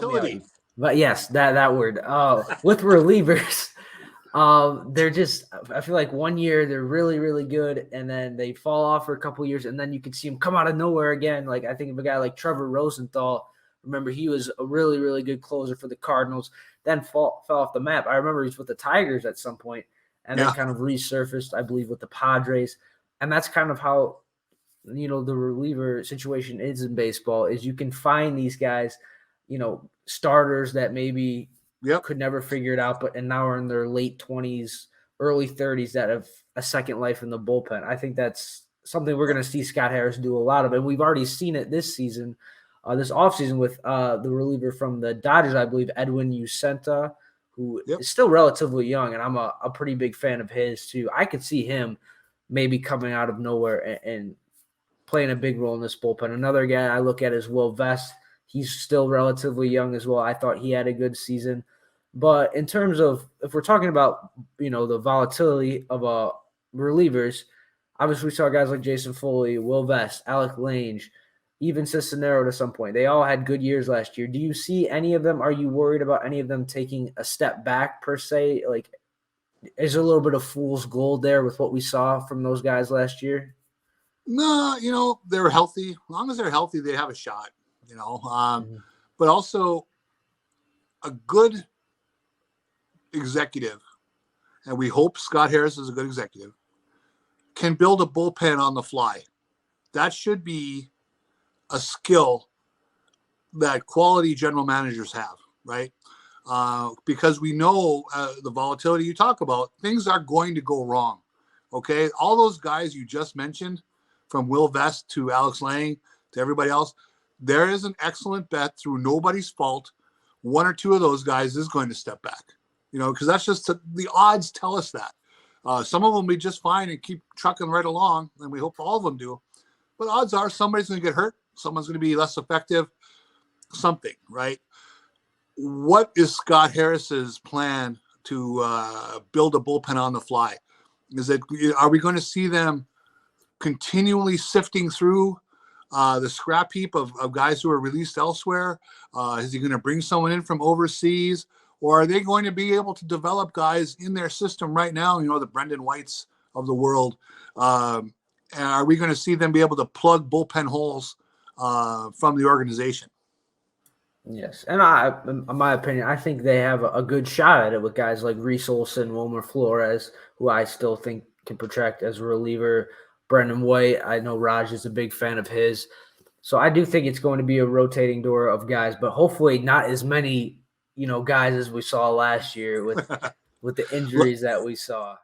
volatility. But yes, that word. With relievers, they're just. I feel like one year they're really really good, and then they fall off for a couple years, and then you can see them come out of nowhere again. Like I think of a guy like Trevor Rosenthal. Remember, he was a really really good closer for the Cardinals. Then fell off the map. I remember he was with the Tigers at some point, and then kind of resurfaced, I believe, with the Padres. And that's kind of how the reliever situation is in baseball. Is you can find these guys, starters that maybe could never figure it out, and now are in their late 20s, early 30s that have a second life in the bullpen. I think that's something we're going to see Scott Harris do a lot of, and we've already seen it this season, this offseason with the reliever from the Dodgers, I believe, Edwin Ucenta, who is still relatively young, and I'm a pretty big fan of his too. I could see him maybe coming out of nowhere and playing a big role in this bullpen. Another guy I look at is Will Vest. He's still relatively young as well. I thought he had a good season. But in terms of, if we're talking about, the volatility of relievers, obviously we saw guys like Jason Foley, Will Vest, Alec Lange, even Cisnero to some point. They all had good years last year. Do you see any of them? Are you worried about any of them taking a step back per se? Like, is there a little bit of fool's gold there with what we saw from those guys last year? No, they're healthy. As long as they're healthy, they have a shot, But also a good executive, and we hope Scott Harris is a good executive, can build a bullpen on the fly. That should be a skill that quality general managers have, right? Because we know the volatility you talk about, things are going to go wrong, okay? All those guys you just mentioned, from Will Vest to Alex Lang to everybody else, there is an excellent bet through nobody's fault. One or two of those guys is going to step back, because that's just the odds tell us that. Some of them will be just fine and keep trucking right along, and we hope all of them do. But odds are somebody's going to get hurt. Someone's going to be less effective, something, right? What is Scott Harris's plan to build a bullpen on the fly? Are we going to see them continually sifting through the scrap heap of guys who are released elsewhere? Is he going to bring someone in from overseas? Or are they going to be able to develop guys in their system right now, the Brendan Whites of the world? And are we going to see them be able to plug bullpen holes from the organization? Yes, and in my opinion, I think they have a good shot at it with guys like Reese Olson, Wilmer Flores, who I still think can project as a reliever. Brendan White, I know Raj is a big fan of his. So I do think it's going to be a rotating door of guys, but hopefully not as many, guys as we saw last year with the injuries that we saw.